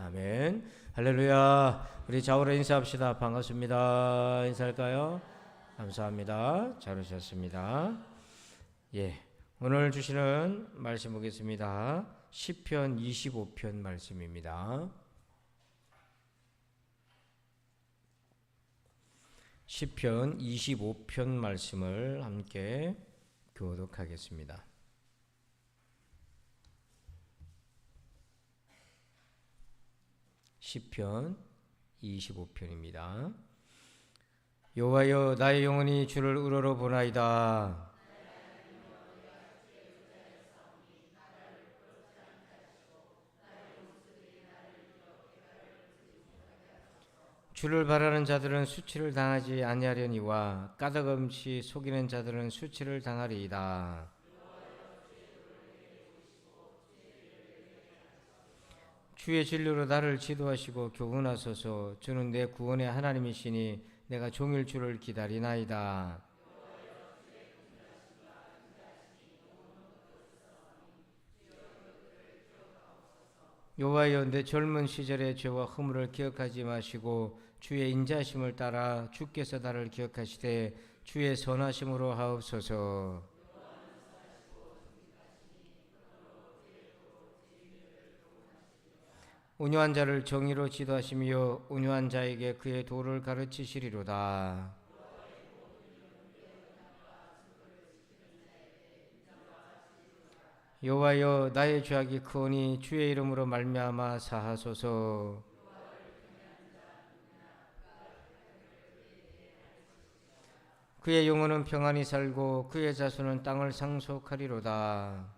아멘. 할렐루야. 우리 좌우로 인사합시다. 반갑습니다. 인사할까요? 감사합니다. 잘 오셨습니다. 예. 오늘 주시는 말씀 보겠습니다. 시편 25편 말씀입니다. 시편 25편 말씀을 함께 교독하겠습니다. 시편 25편입니다. 여호와여, 나의 영혼이 주를 우러러 보나이다. 주를 바라는 자들은 수치를 당하지 아니하려니와 까닭없이 속이는 자들은 수치를 당하리이다. 주의 진리로 나를 지도하시고 교훈하소서. 주는 내 구원의 하나님이시니 내가 종일 주를 기다리나이다. 여호와여, 내 젊은 시절의 죄와 허물을 기억하지 마시고 주의 인자심을 따라 주께서 나를 기억하시되 주의 선하심으로 하옵소서. 온유한 자를 정의로 지도하시며 온유한 자에게 그의 도를 가르치시리로다. 여호와여, 나의 죄악이 크오니 주의 이름으로 말미암아 사하소서. 그의 영혼은 평안히 살고 그의 자손은 땅을 상속하리로다.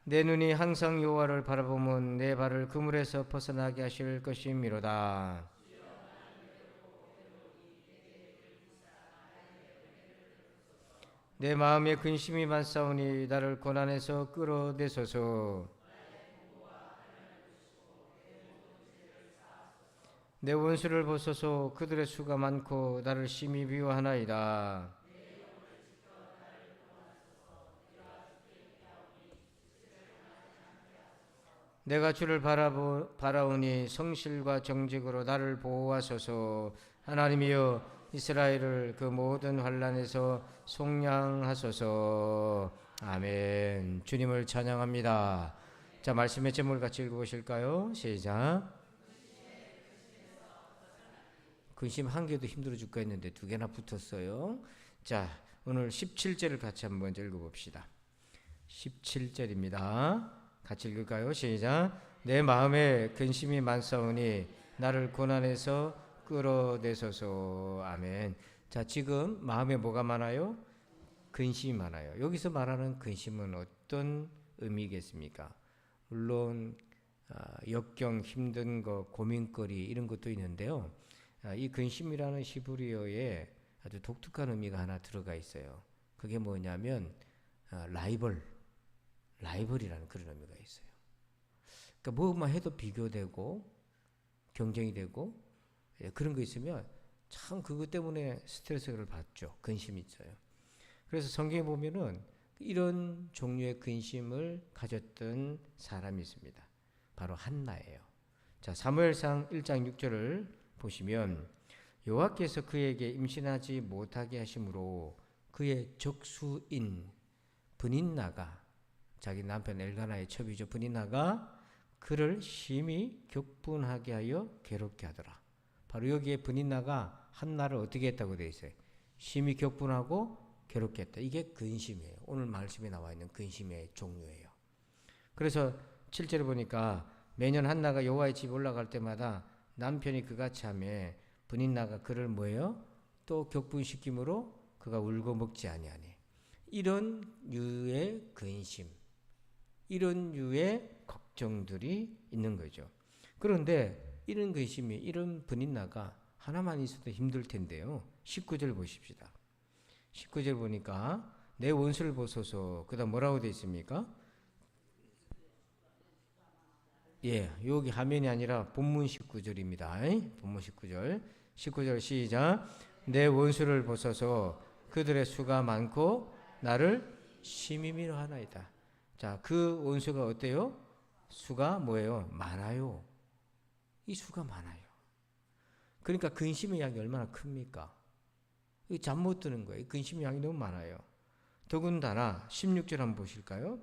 내 눈이 항상 여호와를 바라보면 내 발을 그물에서 벗어나게 하실 것이미로다. 내 마음에 근심이 많사오니 나를 고난에서 끌어내소서. 내 원수를 보소서. 그들의 수가 많고 나를 심히 미워하나이다. 내가 주를 바라오니 성실과 정직으로 나를 보호하소서. 하나님이여, 이스라엘을 그 모든 환난에서 속량하소서. 아멘. 주님을 찬양합니다. 자, 말씀의 제목을 같이 읽어보실까요? 시작. 근심 한 개도 힘들어 죽겠 했는데 두 개나 붙었어요. 자, 오늘 17절을 같이 한번 읽어봅시다. 17절입니다. 같이 읽을까요? 시작. 내 마음에 근심이 많사오니 나를 고난에서 끌어내소서. 아멘. 자, 지금 마음에 뭐가 많아요? 근심이 많아요. 여기서 말하는 근심은 어떤 의미겠습니까? 물론 역경, 힘든 거, 고민거리 이런 것도 있는데요. 이 근심이라는 히브리어에 아주 독특한 의미가 하나 들어가 있어요. 그게 뭐냐면 라이벌이라는 그런 의미가 있어요. 그러니까 뭐만 해도 비교되고 경쟁이 되고 그런 거 있으면 참 그것 때문에 스트레스를 받죠. 근심이 있어요. 그래서 성경에 보면은 이런 종류의 근심을 가졌던 사람이 있습니다. 바로 한나예요. 자, 사무엘상 1장 6절을 보시면 여호와께서 그에게 임신하지 못하게 하심으로 그의 적수인 브닛나가, 자기 남편 엘가나의 첩이죠, 브닛나가 그를 심히 격분하게 하여 괴롭게 하더라. 바로 여기에 브닛나가 한나를 어떻게 했다고 되어 있어요? 심히 격분하고 괴롭게 했다. 이게 근심이에요. 오늘 말씀에 나와 있는 근심의 종류예요. 그래서 7절에 보니까 매년 한나가 여호와의 집에 올라갈 때마다 남편이 그같이 하며 브닛나가 그를 뭐예요? 또 격분시킴으로 그가 울고 먹지 아니하니. 이런 유의 근심, 이런 유의 걱정들이 있는 거죠. 그런데 이런 근심이, 이런 브닛나가 하나만 있어도 힘들 텐데요. 19절 보십시다. 19절 보니까 내 원수를 보소서. 그 다음 뭐라고 되어 있습니까? 예, 여기 화면이 아니라 본문 19절입니다. 본문 19절. 19절 시작. 내 원수를 보소서. 그들의 수가 많고 나를 심히 하나이다. 자, 그 원수가 어때요? 수가 뭐예요? 많아요. 이 수가 많아요. 그러니까 근심의 양이 얼마나 큽니까? 잠 못 드는 거예요. 근심의 양이 너무 많아요. 더군다나 16절 한번 보실까요?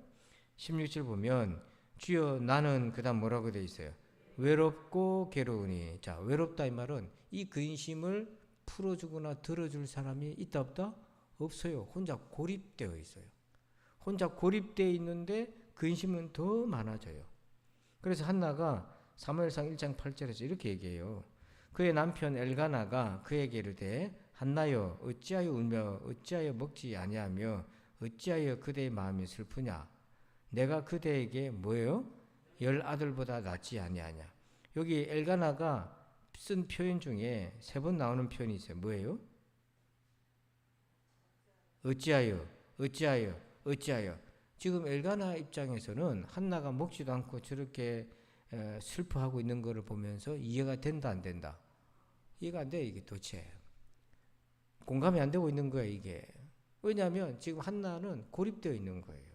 16절 보면 주여 나는 그다음 뭐라고 되어 있어요? 외롭고 괴로우니. 자, 외롭다 이 말은 이 근심을 풀어주거나 들어줄 사람이 있다 없다? 없어요. 혼자 고립되어 있어요. 혼자 고립되어 있는데 근심은 더 많아져요. 그래서 한나가 사무엘상 1장 8절에서 이렇게 얘기해요. 그의 남편 엘가나가 그에게 이르되 한나여 어찌하여 울며 어찌하여 먹지 아니하며 어찌하여 그대의 마음이 슬프냐. 내가 그대에게 뭐예요? 10아들보다 낫지 아니하냐. 여기 엘가나가 쓴 표현 중에 3번 나오는 표현이 있어요. 뭐예요? 어찌하여 어찌하여 어찌하여. 지금 엘가나 입장에서는 한나가 먹지도 않고 저렇게 슬퍼하고 있는 것을 보면서 이해가 된다 안 된다? 이해가 안 돼. 이게 도대체 공감이 안 되고 있는 거예요. 이게 왜냐하면 지금 한나는 고립되어 있는 거예요.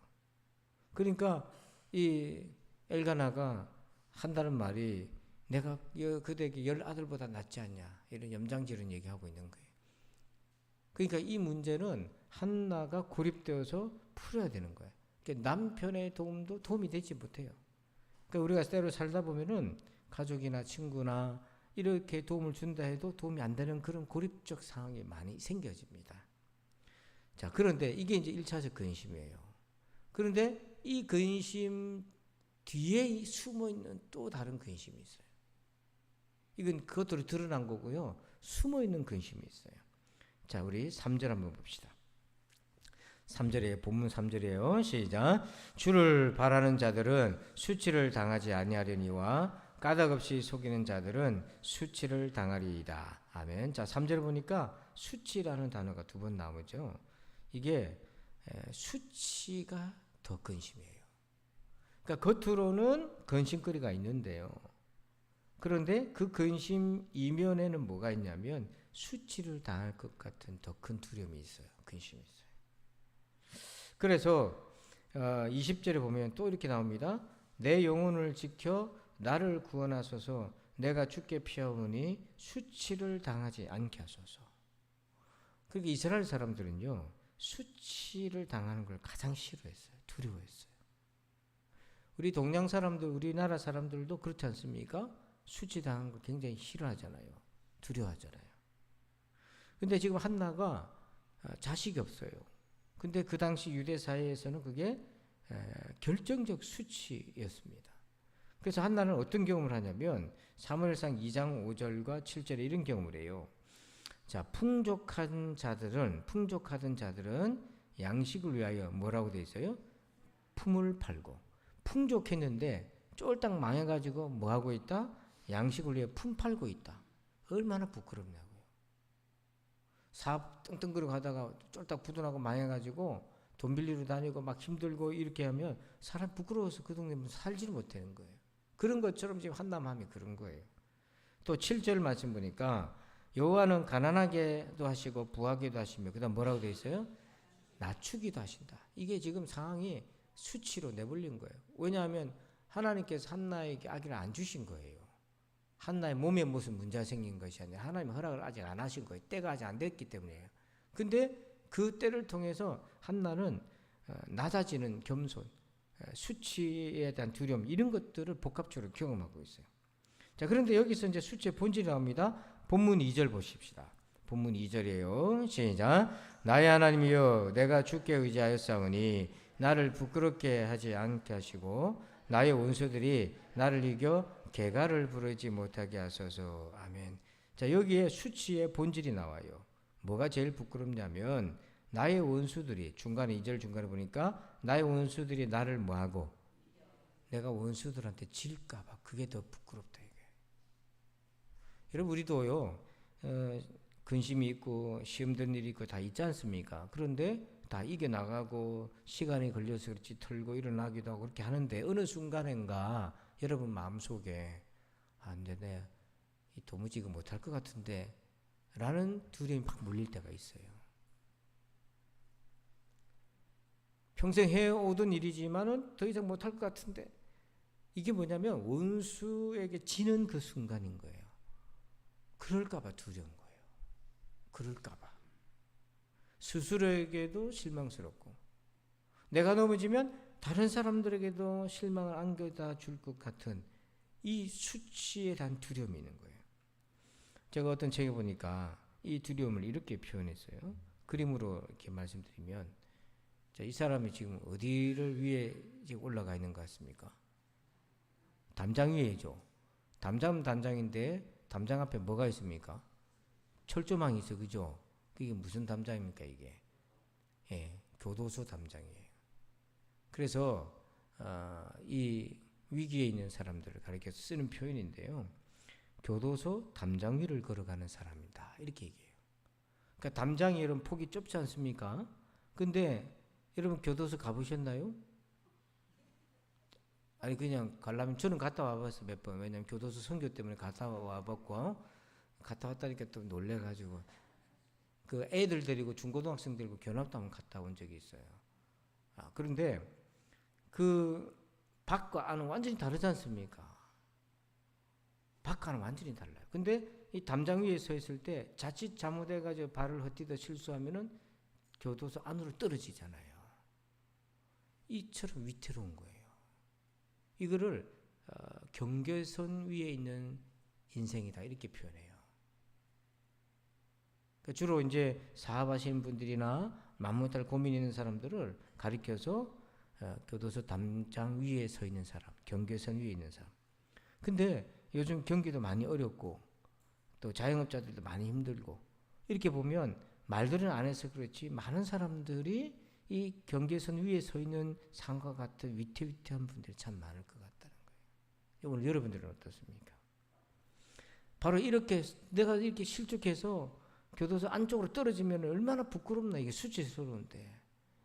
그러니까 이 엘가나가 한다는 말이 내가 그대에게 10아들보다 낫지 않냐 이런 염장지른 얘기하고 있는 거예요. 그러니까 이 문제는 한나가 고립되어서 풀어야 되는 거예요. 그러니까 남편의 도움이 되지 못해요. 그러니까 우리가 때로 살다 보면은 가족이나 친구나 이렇게 도움을 준다 해도 도움이 안 되는 그런 고립적 상황이 많이 생겨집니다. 자, 그런데 이게 이제 1차적 근심이에요. 그런데 이 근심 뒤에 숨어 있는 또 다른 근심이 있어요. 이건 그것들이 드러난 거고요. 숨어 있는 근심이 있어요. 자, 우리 3절 한번 봅시다. 3절에 본문 3절이에요. 시작. 주를 바라는 자들은 수치를 당하지 아니하려니와 까닭없이 속이는 자들은 수치를 당하리이다. 아멘. 자, 3절 보니까 수치라는 단어가 2번 나오죠. 이게 수치가 더 근심이에요. 그러니까 겉으로는 근심거리가 있는데요. 그런데 그 근심 이면에는 뭐가 있냐면 수치를 당할 것 같은 더 큰 두려움이 있어요. 근심이 있어요. 그래서 20절에 보면 또 이렇게 나옵니다. 내 영혼을 지켜 나를 구원하소서. 내가 주께 피하오니 수치를 당하지 않게 하소서. 그러니까 이스라엘 사람들은요. 수치를 당하는 걸 가장 싫어했어요. 두려워했어요. 우리 동양 사람들, 우리나라 사람들도 그렇지 않습니까? 수치 당하는 걸 굉장히 싫어하잖아요. 두려워하잖아요. 근데 지금 한나가 자식이 없어요. 근데 그 당시 유대 사회에서는 그게 결정적 수치였습니다. 그래서 한나는 어떤 경험을 하냐면 사무엘상 2장 5절과 7절에 이런 경험을 해요. 자, 풍족하던 자들은 양식을 위하여 뭐라고 돼 있어요? 품을 팔고. 풍족했는데 쫄딱 망해가지고 뭐하고 있다? 양식을 위해 품 팔고 있다. 얼마나 부끄럽냐고요. 사업 떵떵거리고 하다가 쫄딱 부도나고 망해가지고 돈 빌리러 다니고 막 힘들고 이렇게 하면 사람 부끄러워서 그 동네 살지를 못하는 거예요. 그런 것처럼 지금 한나 마음이 그런 거예요. 또 7절 말씀 보니까 여호와는 가난하게도 하시고 부하게도 하시며 그다음 뭐라고 되어 있어요? 낮추기도 하신다. 이게 지금 상황이 수치로 내몰린 거예요. 왜냐하면 하나님께서 한나에게 아기를 안 주신 거예요. 한나의 몸에 무슨 문제가 생긴 것이 아니라 하나님의 허락을 아직 안 하신 거예요. 때가 아직 안 됐기 때문이에요. 근데 그 때를 통해서 한나는 낮아지는 겸손, 수치에 대한 두려움 이런 것들을 복합적으로 경험하고 있어요. 자, 그런데 여기서 이제 수치의 본질이 나옵니다. 본문 2절 보십시다. 본문 2절이에요. 시작. 나의 하나님이여 내가 주께 의지하였사오니 나를 부끄럽게 하지 않게 하시고 나의 원수들이 나를 이겨 개가를 부르지 못하게 하소서. 아멘. 자, 여기에 수치의 본질이 나와요. 뭐가 제일 부끄럽냐면 나의 원수들이 중간에 2절 중간에 보니까 나의 원수들이 나를 뭐하고 내가 원수들한테 질까 봐 그게 더 부끄럽다 이게. 여러분 우리도요. 근심이 있고 시험 든 일이 있고 다 있지 않습니까? 그런데 다 이겨나가고 시간이 걸려서 그렇지 털고 일어나기도 하고 그렇게 하는데 어느 순간인가 여러분 마음속에 안 되네 도무지 이거 못할 것 같은데 라는 두려움이 팍 몰릴 때가 있어요. 평생 해오던 일이지만은 더 이상 못할 것 같은데, 이게 뭐냐면 원수에게 지는 그 순간인 거예요. 그럴까봐 두려운 거예요. 그럴까봐. 스스로에게도 실망스럽고, 내가 넘어지면 다른 사람들에게도 실망을 안겨다 줄 것 같은 이 수치에 대한 두려움이 있는 거예요. 제가 어떤 책에 보니까 이 두려움을 이렇게 표현했어요. 그림으로 이렇게 말씀드리면, 자, 이 사람이 지금 어디를 위에 지금 올라가 있는 것 같습니까? 담장 위에죠. 담장은 담장인데 담장 앞에 뭐가 있습니까? 철조망이 있어, 그죠? 그게 무슨 담장입니까, 이게? 예, 교도소 담장이에요. 그래서 이 위기에 있는 사람들을 가리켜서 쓰는 표현인데요. 교도소 담장 위를 걸어가는 사람이다, 이렇게 얘기해요. 그러니까 담장이 여러분 폭이 좁지 않습니까? 근데 여러분 교도소 가보셨나요? 아니 그냥 가려면 저는 갔다 와봤어요, 몇 번. 왜냐면 교도소 선교 때문에 갔다 와봤고, 갔다 왔다니까 또 놀래가지고 그 애들 데리고 중고등학생 데리고 견학도 한번 갔다 온 적이 있어요. 그런데 그 밖과 안은 완전히 다르지 않습니까? 밖과는 완전히 달라요. 근데 이 담장 위에 서 있을 때 자칫 잘못해가지고 발을 헛디뎌 실수하면은 교도소 안으로 떨어지잖아요. 이처럼 위태로운 거예요. 이거를 경계선 위에 있는 인생이다, 이렇게 표현해요. 그러니까 주로 이제 사업하시는 분들이나 만무탈 고민 있는 사람들을 가리켜서 교도소 담장 위에 서 있는 사람, 경계선 위에 있는 사람. 근데 요즘 경기도 많이 어렵고 또 자영업자들도 많이 힘들고, 이렇게 보면 말들은 안 해서 그렇지 많은 사람들이 이 경계선 위에 서 있는 상과 같은 위태위태한 분들이 참 많을 것 같다는 거예요. 오늘 여러분들은 어떻습니까? 바로 이렇게 내가 이렇게 실족해서 교도소 안쪽으로 떨어지면 얼마나 부끄럽나, 이게 수치스러운데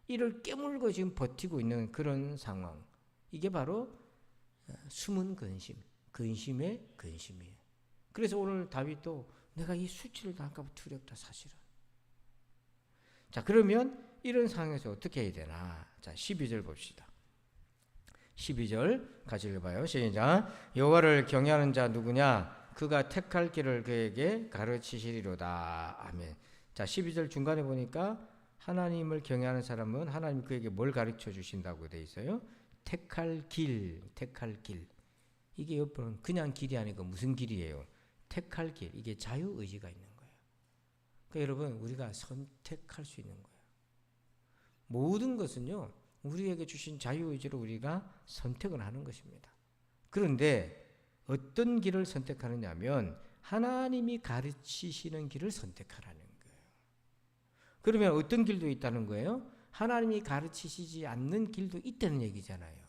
이를 깨물고 지금 버티고 있는 그런 상황. 이게 바로 숨은 근심, 근심의 근심이에요. 그래서 오늘 다윗도 내가 이 수치를 당할까 봐 두렵다, 사실은. 자, 그러면 이런 상황에서 어떻게 해야 되나? 자, 12절 봅시다. 12절 같이 읽어봐요. 시작. 여호와를 경외하는 자 누구냐? 그가 택할 길을 그에게 가르치시리로다. 아멘. 자, 12절 중간에 보니까 하나님을 경외하는 사람은 하나님 그에게 뭘 가르쳐 주신다고 돼 있어요? 택할 길, 택할 길. 이게 여러분 그냥 길이 아니고 무슨 길이에요? 택할 길. 이게 자유의지가 있는 거예요. 그러니까 여러분 우리가 선택할 수 있는 거예요. 모든 것은요, 우리에게 주신 자유의지로 우리가 선택을 하는 것입니다. 그런데 어떤 길을 선택하느냐 하면 하나님이 가르치시는 길을 선택하라는 거예요. 그러면 어떤 길도 있다는 거예요? 하나님이 가르치시지 않는 길도 있다는 얘기잖아요.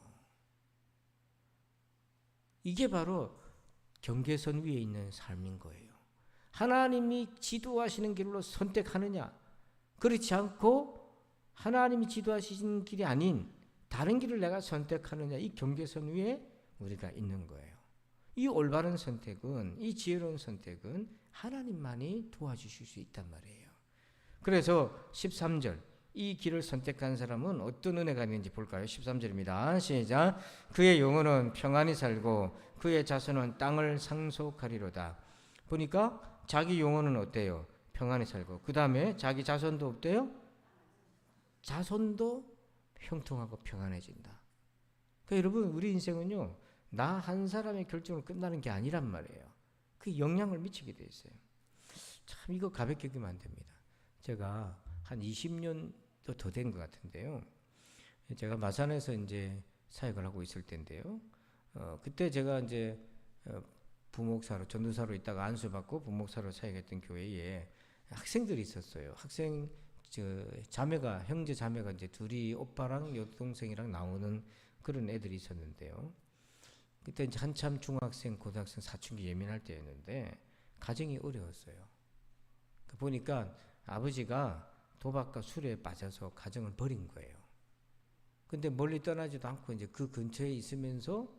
이게 바로 경계선 위에 있는 삶인 거예요. 하나님이 지도하시는 길로 선택하느냐, 그렇지 않고 하나님이 지도하시는 길이 아닌 다른 길을 내가 선택하느냐, 이 경계선 위에 우리가 있는 거예요. 이 올바른 선택은, 이 지혜로운 선택은 하나님만이 도와주실 수 있단 말이에요. 그래서 13절, 이 길을 선택한 사람은 어떤 은혜가 있는지 볼까요? 13절입니다. 시작. 그의 영혼은 평안히 살고 그의 자손은 땅을 상속하리로다. 보니까 자기 영혼은 어때요? 평안히 살고, 그 다음에 자기 자손도 어때요? 자손도 형통하고 평안해진다. 그러니까 여러분 우리 인생은요, 나 한 사람의 결정으로 끝나는 게 아니란 말이에요. 그 영향을 미치게 돼 있어요. 참 이거 가볍게 여기면 안 됩니다. 제가 한 20년도 더 된 것 같은데요. 제가 마산에서 이제 사역을 하고 있을 때인데요. 그때 제가 이제 부목사로, 전도사로 있다가 안수받고 부목사로 사역했던 교회에 학생들이 있었어요. 학생 자매가, 형제 자매가 이제 둘이 오빠랑 여동생이랑 나오는 그런 애들이 있었는데요. 그때 이제 한참 중학생, 고등학생 사춘기 예민할 때였는데 가정이 어려웠어요. 보니까 아버지가 도박과 술에 빠져서 가정을 버린 거예요. 근데 멀리 떠나지도 않고 이제 그 근처에 있으면서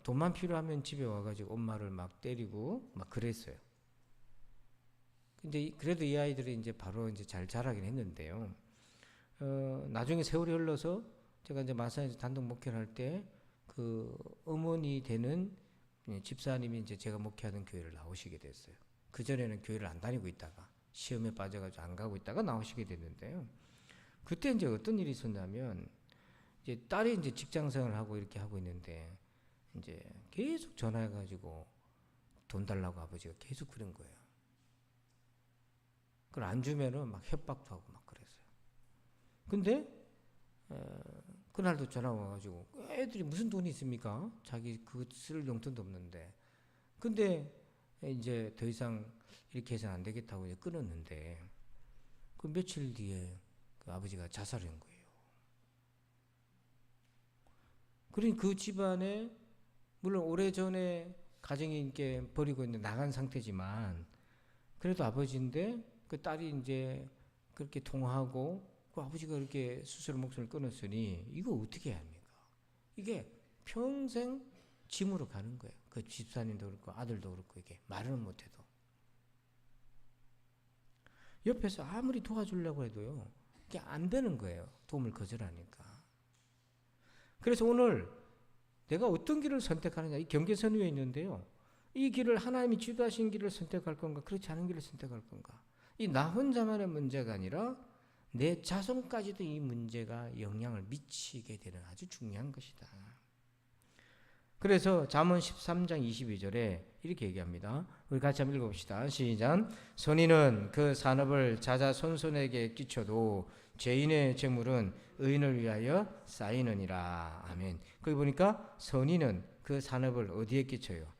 돈만 필요하면 집에 와가지고 엄마를 막 때리고 막 그랬어요. 근데 그래도 이 아이들이 이제 바로 이제 잘 자라긴 했는데요. 나중에 세월이 흘러서 제가 이제 마산에서 단독 목회를 할 때 그 어머니 되는 집사님이 이제 제가 목회하던 교회를 나오시게 됐어요. 그 전에는 교회를 안 다니고 있다가 시험에 빠져가지고 안 가고 있다가 나오시게 됐는데요. 그때 이제 어떤 일이 있었냐면 이제 딸이 이제 직장생활을 하고 이렇게 하고 있는데 이제 계속 전화해가지고 돈 달라고 아버지가 계속 그런 거예요. 그걸 안 주면은 막 협박도 하고 막 그랬어요. 근데 그날도 전화 와가지고 애들이 무슨 돈이 있습니까? 자기 그거 쓸 용돈도 없는데. 근데 이제 더 이상 이렇게 해서는 안 되겠다고 이제 끊었는데 그 며칠 뒤에 그 아버지가 자살한 거예요. 그러니 그 집안에 물론 오래전에 가정이 이렇게 버리고 있는 나간 상태지만 그래도 아버지인데 그 딸이 이제 그렇게 통화하고 그 아버지가 그렇게 스스로 목숨을 끊었으니 이거 어떻게 해야 합니까? 이게 평생 짐으로 가는 거예요. 그 집사님도 그렇고 아들도 그렇고 이게 말은 못해도 옆에서 아무리 도와주려고 해도요 이게 안 되는 거예요. 도움을 거절하니까. 그래서 오늘 내가 어떤 길을 선택하느냐 이 경계선 위에 있는데요. 이 길을 하나님이 지도하신 길을 선택할 건가 그렇지 않은 길을 선택할 건가. 이 나 혼자만의 문제가 아니라 내 자손까지도 이 문제가 영향을 미치게 되는 아주 중요한 것이다. 그래서 잠언 13장 22절에 이렇게 얘기합니다. 우리 같이 한번 읽어봅시다. 시작. 선인은 그 산업을 자자손손에게 끼쳐도 죄인의 재물은 의인을 위하여 쌓이느니라. 아멘. 거기 보니까 선인은 그 산업을 어디에 끼쳐요?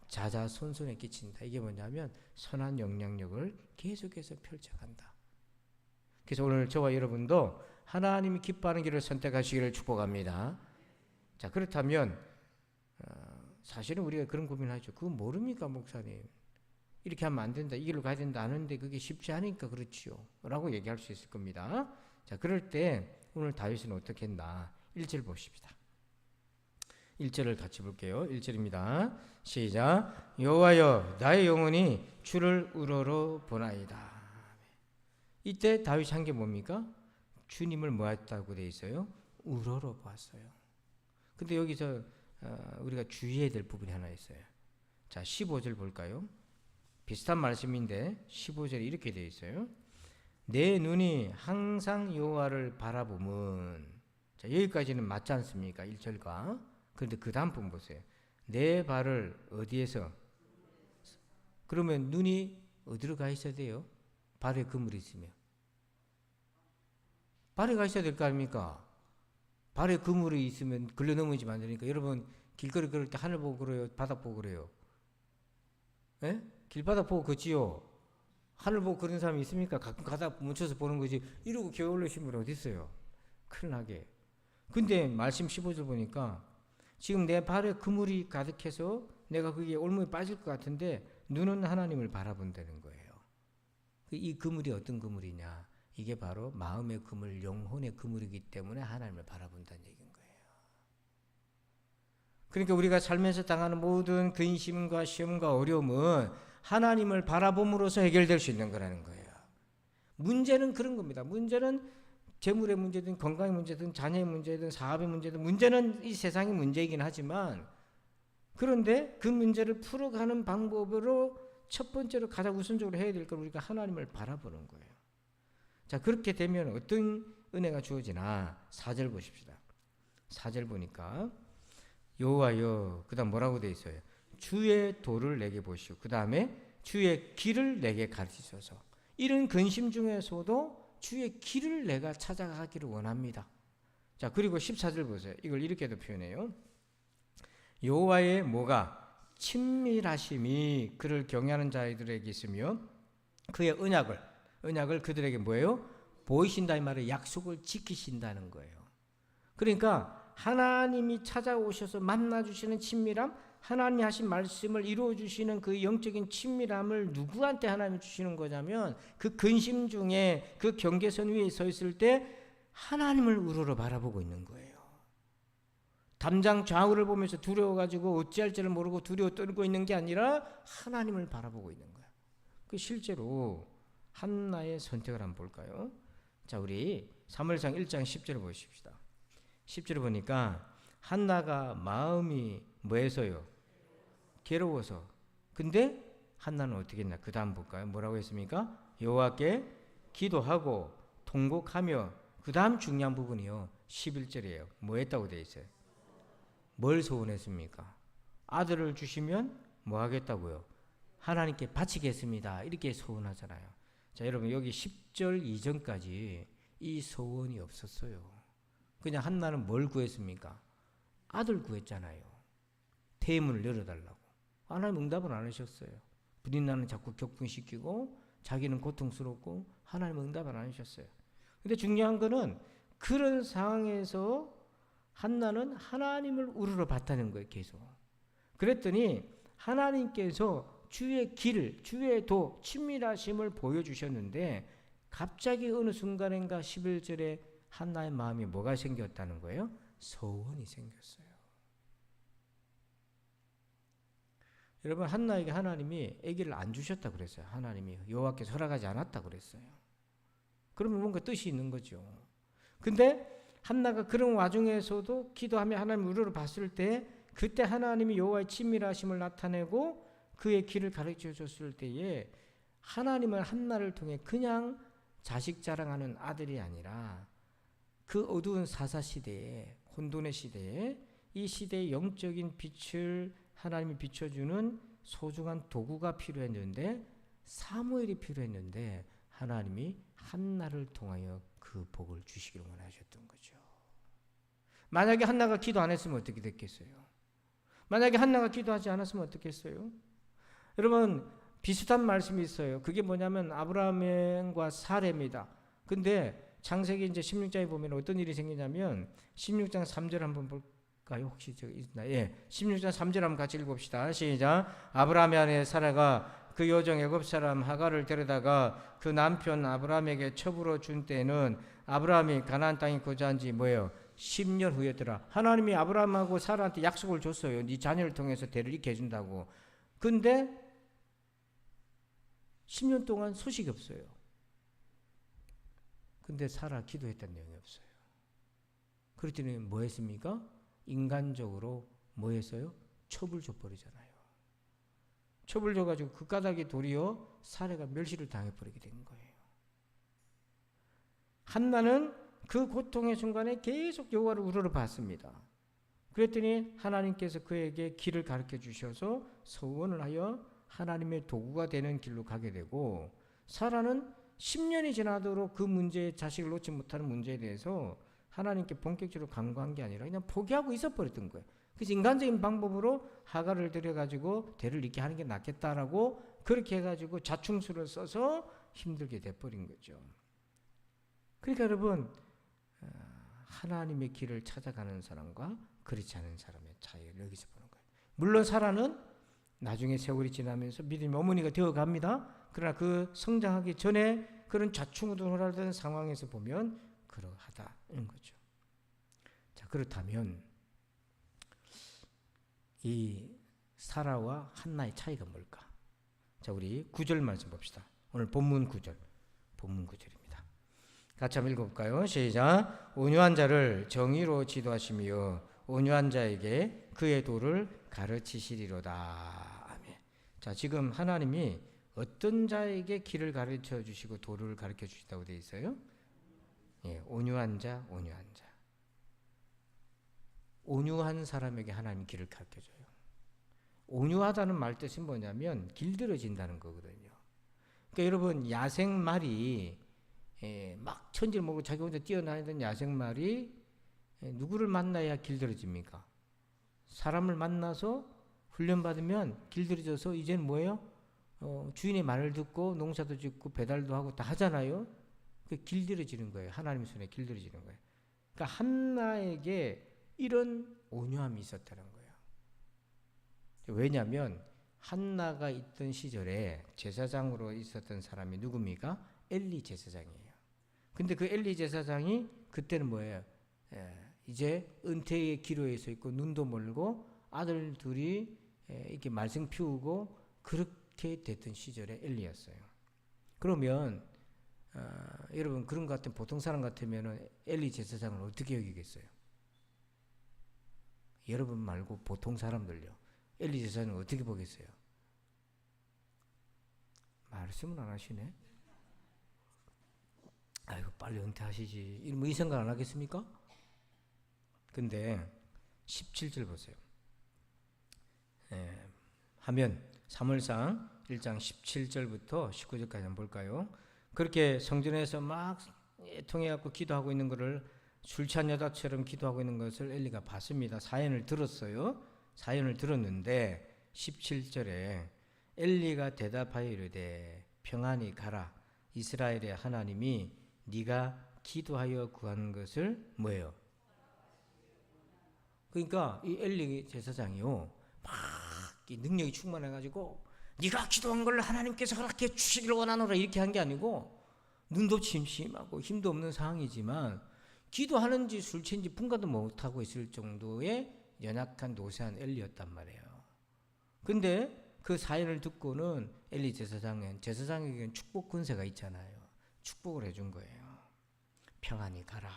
자자손손에 끼친다. 이게 뭐냐면 선한 영향력을 계속해서 펼쳐간다. 그래서 오늘 저와 여러분도 하나님이 기뻐하는 길을 선택하시기를 축복합니다. 자, 그렇다면 사실은 우리가 그런 고민을 하죠. 그거 모릅니까 목사님? 이렇게 하면 안 된다. 이 길로 가야 된다. 아는데 그게 쉽지 않으니까 그렇지요. 라고 얘기할 수 있을 겁니다. 자, 그럴 때 오늘 다윗은 어떻게 했나? 1절 보십시다. 1절을 같이 볼게요. 1절입니다. 시작. 여호와여 나의 영혼이 주를 우러러 보나이다. 이때 다윗이 한 게 뭡니까? 주님을 뭐 했다고 되어 있어요? 우러러 보았어요. 근데 여기서 우리가 주의해야 될 부분이 하나 있어요. 자, 15절 볼까요? 비슷한 말씀인데 15절에 이렇게 되어 있어요. 내 눈이 항상 여호와를 바라보면. 자, 여기까지는 맞지 않습니까? 1절과. 그런데 그 다음 부분 보세요. 내 발을 어디에서? 그러면 눈이 어디로 가 있어야 돼요? 발에 그물이 있으면. 발에 가 있어야 될 거 아닙니까? 발에 그물이 있으면 걸려 넘어지면 안 되니까. 여러분 길거리 걸을 때 하늘 보고 그래요? 바닥 보고 그래요? 예? 길바닥 보고 걷지요? 하늘 보고 그런 사람이 있습니까? 가끔 가다 멈춰서 보는 거지. 이러고 기어 올라오신 분 어디 있어요? 큰일 나게. 근데 말씀 15절 보니까 지금 내 발에 그물이 가득해서 내가 거기에 올무에 빠질 것 같은데 눈은 하나님을 바라본다는 거예요. 이 그물이 어떤 그물이냐? 이게 바로 마음의 그물, 영혼의 그물이기 때문에 하나님을 바라본다는 얘기인 거예요. 그러니까 우리가 살면서 당하는 모든 근심과 시험과 어려움은 하나님을 바라봄으로써 해결될 수 있는 거라는 거예요. 문제는 그런 겁니다. 문제는 재물의 문제든 건강의 문제든 자녀의 문제든 사업의 문제든 문제는 이 세상의 문제이긴 하지만 그런데 그 문제를 풀어가는 방법으로 첫 번째로 가장 우선적으로 해야 될 건 우리가 하나님을 바라보는 거예요. 자, 그렇게 되면 어떤 은혜가 주어지나 4절 보십시다. 4절 보니까 여호와여 그 다음 뭐라고 되어 있어요? 주의 도를 내게 보시오. 그 다음에 주의 길을 내게 가르치소서. 이런 근심 중에서도 주의 길을 내가 찾아가기를 원합니다. 자, 그리고 14절 보세요. 이걸 이렇게도 표현해요. 여호와의 뭐가? 친밀하심이 그를 경외하는 자들에게 있으며 그의 언약을 그들에게 뭐예요? 보이신다 이 말은 약속을 지키신다는 거예요. 그러니까 하나님이 찾아오셔서 만나주시는 친밀함, 하나님이 하신 말씀을 이루어주시는 그 영적인 친밀함을 누구한테 하나님이 주시는 거냐면 그 근심 중에 그 경계선 위에 서 있을 때 하나님을 우러러 바라보고 있는 거예요. 담장 좌우를 보면서 두려워가지고 어찌할지를 모르고 두려워 떨고 있는 게 아니라 하나님을 바라보고 있는 거예요. 그 실제로 한나의 선택을 한번 볼까요? 자, 우리 사무엘상 1장 10절을 보십시다. 10절을 보니까 한나가 마음이 뭐해서요? 괴로워서. 근데 한나는 어떻게 했나? 그 다음 볼까요? 뭐라고 했습니까? 여호와께 기도하고 통곡하며, 그 다음 중요한 부분이요 11절이에요. 뭐 했다고 되어 있어요? 뭘 소원했습니까? 아들을 주시면 뭐 하겠다고요? 하나님께 바치겠습니다. 이렇게 소원하잖아요. 자, 여러분 여기 10절 이전까지 이 소원이 없었어요. 그냥 한나는 뭘 구했습니까? 아들 구했잖아요. 태문을 열어달라고. 하나님 응답을 안 하셨어요. 부인나는 자꾸 격분시키고 자기는 고통스럽고 하나님 응답을 안 하셨어요. 근데 중요한 거는 그런 상황에서 한나는 하나님을 우러러 봤다는 거예요. 계속. 그랬더니 하나님께서 주의 길, 주의 도, 친밀하심을 보여주셨는데 갑자기 어느 순간인가 11절에 한나의 마음이 뭐가 생겼다는 거예요? 소원이 생겼어요. 여러분, 한나에게 하나님이 아기를 안 주셨다 그랬어요. 하나님이 여호와께서 허락하지 않았다 그랬어요. 그러면 뭔가 뜻이 있는 거죠. 근데 한나가 그런 와중에서도 기도하며 하나님을 우러러 봤을 때 그때 하나님이 여호와의 친밀하심을 나타내고 그의 길을 가르쳐 줬을 때에 하나님은 한나를 통해 그냥 자식 자랑하는 아들이 아니라 그 어두운 사사시대에, 혼돈의 시대에 이 시대의 영적인 빛을 하나님이 비춰주는 소중한 도구가 필요했는데, 사무엘이 필요했는데 하나님이 한나를 통하여 그 복을 주시기를 원하셨던 거죠. 만약에 한나가 기도 안 했으면 어떻게 됐겠어요? 만약에 한나가 기도하지 않았으면 어떻겠어요? 여러분, 비슷한 말씀이 있어요. 그게 뭐냐면 아브라함과 사레입니다. 근데 창세기 이제 16장에 보면 어떤 일이 생기냐면 16장 3절 한번 볼까요? 혹시 저기 있나? 예. 16장 3절 한번 같이 읽어봅시다. 시작. 아브라함의 아내 사라가 그 여종 애굽 사람 하갈을 데려다가 그 남편 아브라함에게 첩으로 준 때는 아브라함이 가나안 땅에 거주한 지 뭐예요? 10년 후였더라. 하나님이 아브라함하고 사라한테 약속을 줬어요. 네 자녀를 통해서 대를 이렇게 해준다고. 근데 10년 동안 소식이 없어요. 근데 사라 기도했다는 내용이 없어요. 그랬더니 뭐 했습니까? 인간적으로 뭐 했어요? 첩을 줘버리잖아요. 첩을 줘가지고 그 까닭에 도리어 사례가 멸시를 당해버리게 된 거예요. 한나는 그 고통의 순간에 계속 여호와를 우러러 봤습니다. 그랬더니 하나님께서 그에게 길을 가르쳐 주셔서 소원을 하여 하나님의 도구가 되는 길로 가게 되고, 사라는 10년이 지나도록 그 문제에, 자식을 놓지 못하는 문제에 대해서 하나님께 본격적으로 간구한 게 아니라 그냥 포기하고 있어버렸던 거예요. 그래서 인간적인 방법으로 하갈을 들여가지고 대를 잇게 하는 게 낫겠다라고 그렇게 해가지고 자충수를 써서 힘들게 돼버린 거죠. 그러니까 여러분, 하나님의 길을 찾아가는 사람과 그렇지 않은 사람의 차이를 여기서 보는 거예요. 물론 사라는 나중에 세월이 지나면서 믿음의 어머니가 되어갑니다. 그러나 그 성장하기 전에 그런 좌충우돌하던 상황에서 보면 그러하다는 거죠. 자, 그렇다면 이 사라와 한나의 차이가 뭘까? 자, 우리 9절 말씀 봅시다. 오늘 본문 9절, 본문 9절입니다. 같이 한번 읽어볼까요? 시작. 온유한 자를 정의로 지도하시며 온유한 자에게 그의 도를 가르치시리로다. 아멘. 자, 지금 하나님이 어떤 자에게 길을 가르쳐 주시고 도를 가르쳐 주시다고 되어 있어요? 예, 온유한 자, 온유한 자. 온유한 사람에게 하나님 길을 가르쳐 줘요. 온유하다는 말 뜻이 뭐냐면 길들여진다는 거거든요. 그러니까 여러분, 야생말이 막 천지를 모르고 자기 혼자 뛰어다니던 야생말이 누구를 만나야 길들여집니까? 사람을 만나서 훈련받으면 길들여져서 이제는 뭐예요? 주인의 말을 듣고 농사도 짓고 배달도 하고 다 하잖아요. 그 길들여지는 거예요. 하나님의 손에 길들여지는 거예요. 그러니까 한나에게 이런 온유함이 있었다는 거예요. 왜냐하면 한나가 있던 시절에 제사장으로 있었던 사람이 누굽니까? 엘리 제사장이에요. 근데 그 엘리 제사장이 그때는 뭐예요? 이제 은퇴의 기로에 서 있고 눈도 멀고 아들 둘이 이렇게 말썽 피우고 그렇게 됐던 시절의 엘리였어요. 그러면 여러분 그런 것 같은 보통 사람 같으면은 엘리 제사장을 어떻게 여기겠어요? 여러분 말고 보통 사람들요. 엘리 제사장을 어떻게 보겠어요? 말씀은 안 하시네. 아이고 빨리 은퇴하시지. 뭐 이 생각 안 하겠습니까? 근데 17절 보세요. 하면 사무엘상 1장 17절부터 19절까지 한번 볼까요? 그렇게 성전에서 막 통해갖고 기도하고 있는 것을 술 취한 여자처럼 기도하고 있는 것을 엘리가 봤습니다. 사연을 들었어요. 사연을 들었는데 17절에 엘리가 대답하여 이르되 평안히 가라. 이스라엘의 하나님이 네가 기도하여 구한 것을 뭐예요? 그러니까 이 엘리 제사장이요 막 능력이 충만해가지고 네가 기도한 걸 하나님께서 그렇게 주시기를 원하노라 이렇게 한 게 아니고 눈도 침침하고 힘도 없는 상황이지만 기도하는지 술 취한지 분간도 못하고 있을 정도의 연약한 노쇠한 엘리였단 말이에요. 근데 그 사연을 듣고는 엘리 제사장에게는 축복 권세가 있잖아요. 축복을 해준 거예요. 평안히 가라.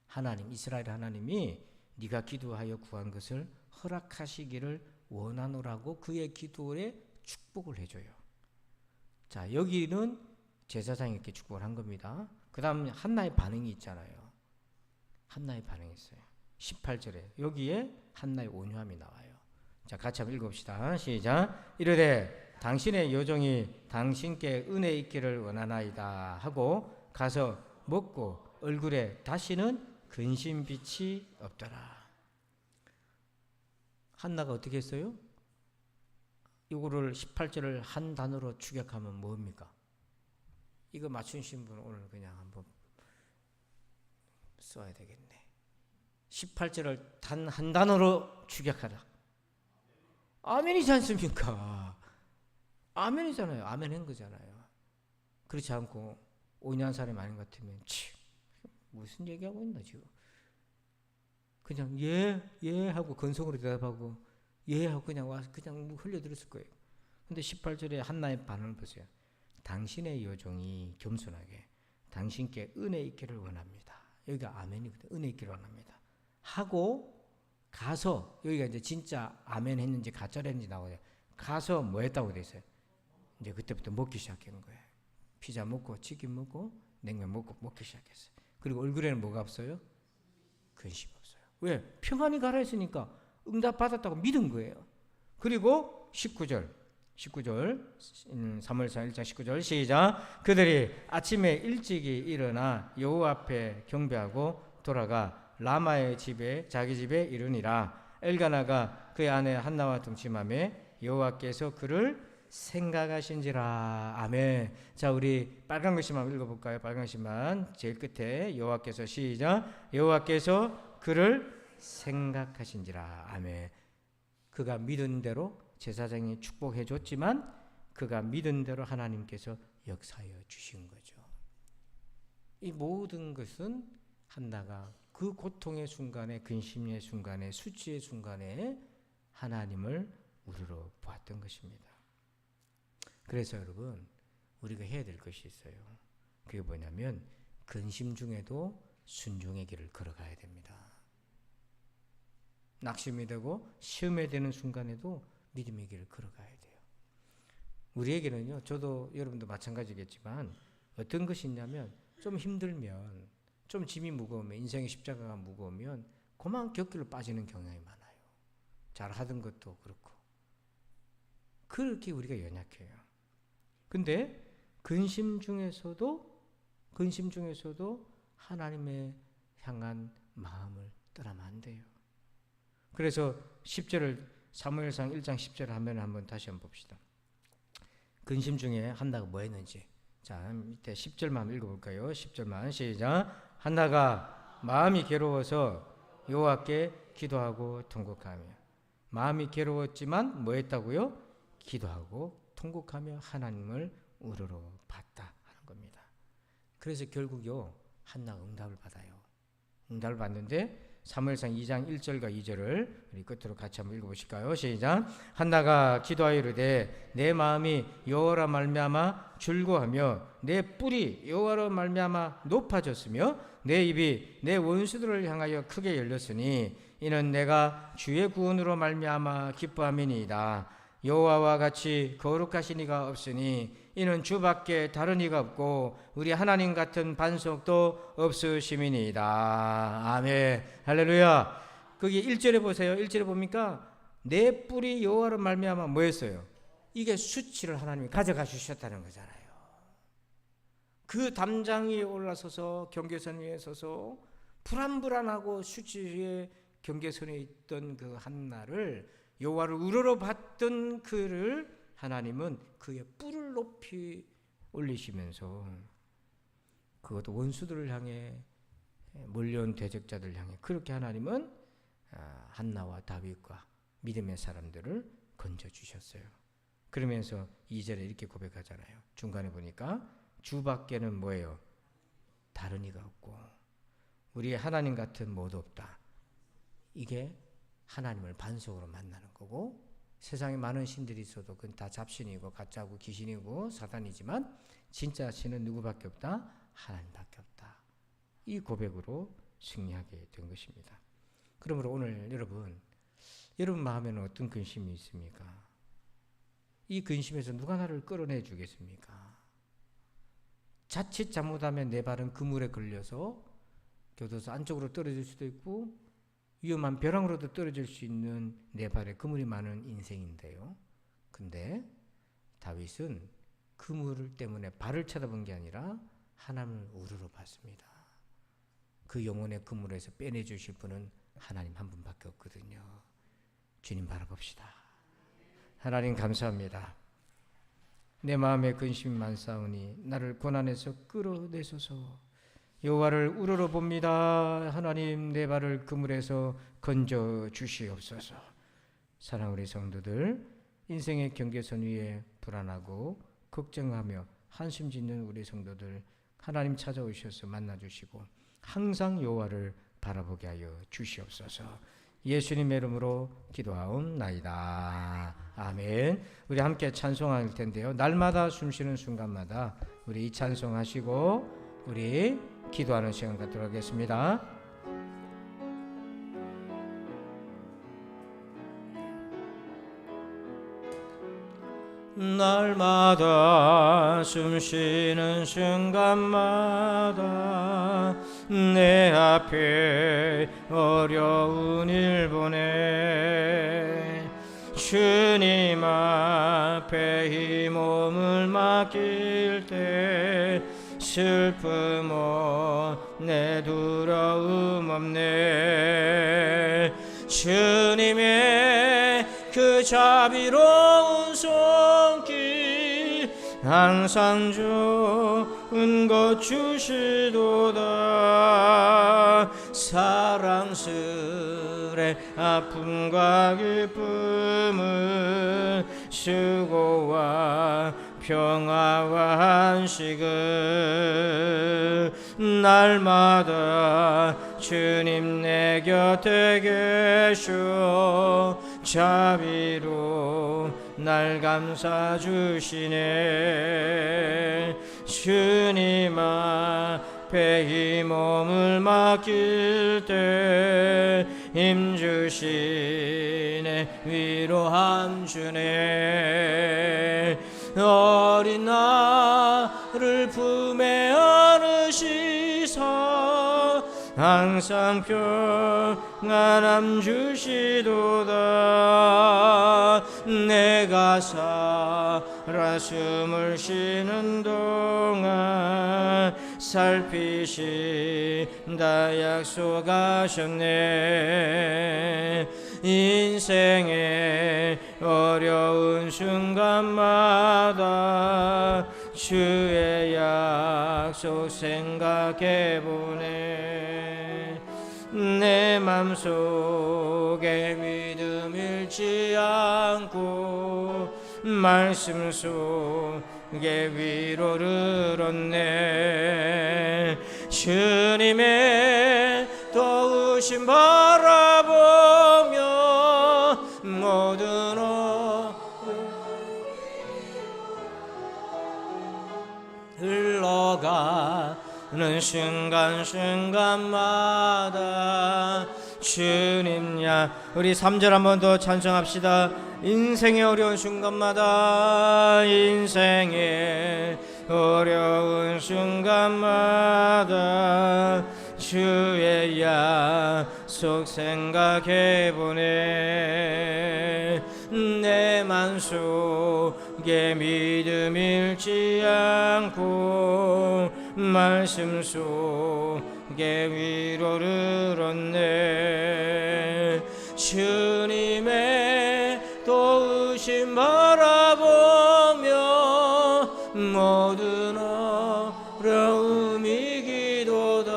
하나님 이스라엘 하나님이 네가 기도하여 구한 것을 허락하시기를 원하노라고 그의 기도에 축복을 해줘요. 자, 여기는 제사장이 이렇게 축복을 한 겁니다. 그 다음 한나의 반응이 있잖아요. 한나의 반응이 있어요. 18절에 여기에 한나의 온유함이 나와요. 자, 같이 한번 읽어봅시다. 시작. 이르되 당신의 요정이 당신께 은혜 있기를 원하나이다 하고 가서 먹고 얼굴에 다시는 근심빛이 없더라. 한나가 어떻게 했어요? 이거를 18절을 한 단어로 축약하면 뭡니까? 이거 맞추신 분 오늘 그냥 한번 써야 되겠네. 18절을 단 한 단어로 축약하라. 아멘이지 않습니까? 아멘이잖아요. 아멘 한 거잖아요. 그렇지 않고 온유한 사람이 아닌 것 같으면 무슨 얘기하고 있나 지금. 그냥 예 하고 건성으로 대답하고 예 하고 그냥 와서 그냥 흘려들었을 거예요. 근데 18절에 한나의 반응을 보세요. 당신의 여종이 겸손하게 당신께 은혜 있기를 원합니다. 여기가 아멘이거든요. 은혜 있기를 원합니다. 하고 가서 여기가 이제 진짜 아멘 했는지 가짜로 했는지 나오죠. 가서 뭐 했다고 돼 있어요. 이제 그때부터 먹기 시작하는 거예요. 피자 먹고 치킨 먹고 냉면 먹고 먹기 시작했어요. 그리고 얼굴에는 뭐가 없어요? 근심 없어요. 왜? 평안히 가라 했으니까 응답 받았다고 믿은 거예요. 그리고 19절 사무엘상 1장 19절 시작. 그들이 아침에 일찍이 일어나 여호와 앞에 경배하고 돌아가 라마의 집에 자기 집에 이르니라. 엘가나가 그의 아내 한나와 동침하매 여호와께서 그를 생각하신지라. 아멘. 자, 우리 빨간 글씨만 읽어볼까요? 빨간 글씨만 제일 끝에 여호와께서 시작. 여호와께서 그를 생각하신지라. 아멘. 그가 믿은 대로 제사장이 축복해 줬지만 그가 믿은 대로 하나님께서 역사하여 주신 거죠. 이 모든 것은 한나가 그 고통의 순간에, 근심의 순간에, 수치의 순간에 하나님을 우러러 보았던 것입니다. 그래서 여러분 우리가 해야 될 것이 있어요. 그게 뭐냐면 근심 중에도 순종의 길을 걸어가야 됩니다. 낙심이 되고 시험에 되는 순간에도 믿음의 길을 걸어가야 돼요. 우리에게는요, 저도 여러분도 마찬가지겠지만 어떤 것이 있냐면 좀 힘들면, 좀 짐이 무거우면, 인생의 십자가가 무거우면 그만 곁길로 빠지는 경향이 많아요. 잘하던 것도 그렇고. 그렇게 우리가 연약해요. 근데 근심 중에서도 하나님의 향한 마음을 떠나면 안 돼요. 그래서 10절을 사무엘상 1장 10절을 한번 다시 한번 봅시다. 근심 중에 한나가 뭐 했는지. 자, 밑에 10절만 읽어볼까요? 10절만 시작. 한나가 마음이 괴로워서 여호와께 기도하고 통곡하며. 마음이 괴로웠지만 뭐 했다고요? 기도하고 통곡하며 하나님을 우러러 봤다 하는 겁니다. 그래서 결국요 한나가 응답을 받아요. 응답을 받는데 사무엘상 2장 1절과 2절을 우리 끝으로 같이 한번 읽어보실까요? 시작. 한나가 기도하여 이르되 내 마음이 여호와로 말미암아 즐거워하며 내 뿔이 여호와로 말미암아 높아졌으며 내 입이 내 원수들을 향하여 크게 열렸으니 이는 내가 주의 구원으로 말미암아 기뻐함이니이다. 여호와와 같이 거룩하신 이가 없으니 이는 주밖에 다른 이가 없고 우리 하나님 같은 반석도 없으심이니이다. 아멘. 할렐루야. 거기 1절에 보세요. 1절에 보니까 내 뿔이 여호와로 말미암아 뭐였어요? 이게 수치를 하나님이 가져가 주셨다는 거잖아요. 그 담장 위에 올라서서 경계선 위에 서서 불안불안하고 수치 위에 경계선에 있던 그 한나를 여호와를 우러러봤던 그를 하나님은 그의 뿔을 높이 올리시면서 그것도 원수들을 향해 몰려온 대적자들을 향해 그렇게 하나님은 한나와 다윗과 믿음의 사람들을 건져주셨어요. 그러면서 2절에 이렇게 고백하잖아요. 중간에 보니까 주밖에는 뭐예요? 다른 이가 없고 우리 하나님 같은 모두 없다. 이게 하나님을 반석으로 만나는 거고 세상에 많은 신들이 있어도 그건 다 잡신이고 가짜고 귀신이고 사단이지만 진짜 신은 누구밖에 없다? 하나님밖에 없다. 이 고백으로 승리하게 된 것입니다. 그러므로 오늘 여러분 마음에는 어떤 근심이 있습니까? 이 근심에서 누가 나를 끌어내 주겠습니까? 자칫 잘못하면 내 발은 그물에 걸려서 교도소 안쪽으로 떨어질 수도 있고 위험한 벼랑으로도 떨어질 수 있는 내 발에 그물이 많은 인생인데요. 근데 다윗은 그물 때문에 발을 쳐다본 게 아니라 하나님을 우러러봤습니다. 그 영혼의 그물에서 빼내주실 분은 하나님 한 분밖에 없거든요. 주님 바라봅시다. 하나님 감사합니다. 내 마음에 근심이 많사오니 나를 고난에서 끌어내소서. 여호와를 우러러봅니다. 하나님 내 발을 그물에서 건져 주시옵소서. 사랑하는 우리 성도들, 인생의 경계선 위에 불안하고 걱정하며 한숨 짓는 우리 성도들 하나님 찾아오셔서 만나주시고 항상 여호와를 바라보게 하여 주시옵소서. 예수님의 이름으로 기도하옵나이다. 아멘. 우리 함께 찬송할 텐데요. 날마다 숨쉬는 순간마다 우리 이 찬송하시고 우리 기도하는 시간 갖도록 하겠습니다. 날마다 숨쉬는 순간마다 내 앞에 어려운 일 보내 주님 앞에 이 몸을 맡길 때 슬픔 없네 두려움 없네 주님의 그 자비로운 손길 항상 좋은 것 주시도다 사랑스레 아픔과 기쁨을 수고와 평화와 안식을 날마다 주님 내 곁에 계셔 자비로 날 감싸주시네 주님 앞에 이 몸을 맡길 때 힘주시네 위로함 주네 어린 나를 품에 안으시사 항상 평안함 주시도다 내가 살아 숨을 쉬는 동안 살피신다 약속하셨네 인생의 어려운 순간마다 주의 약속 생각해보네 내 맘속에 믿음 잃지 않고 말씀 속에 위로를 얻네 주님의 또 도우심 바라보며 모든 흘러가는 순간순간마다 주님야. 우리 3절 한 번 더 찬송합시다. 인생의 어려운 순간마다, 인생의 어려운 순간마다 주의 약속 생각해보네. 내 맘속에 믿음 잃지 않고 말씀 속에 위로를 얻네. 주님의 도우심 바라보며 모든 어려움 이기도다.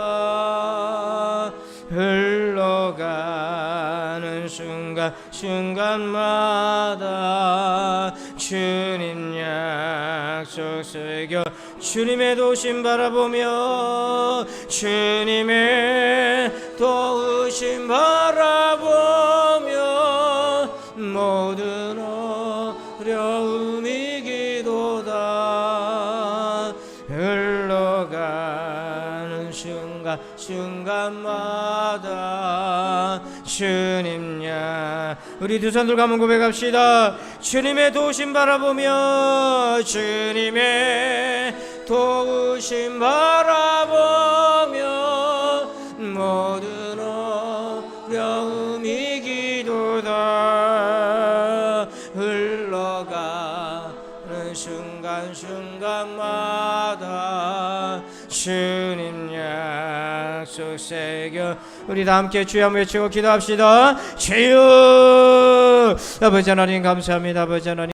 흘러가는 순간순간마다 주님 약속 새겨 주님의 도우심 바라보며 주님의 도우심 바라보며 모든 어려움 이기도다. 흘러가는 순간순간마다 주님야. 우리 두 손 들고 한번 고백합시다. 주님의 도우심 바라보며 주님의 도우심 바라보며 모든 어려움 이기도다. 흘러가는 순간순간마다 주님 약속 새겨. 우리 다 함께 주여 한번 외치고 기도합시다. 주여. 아버지 하나님 감사합니다. 아버지 하나님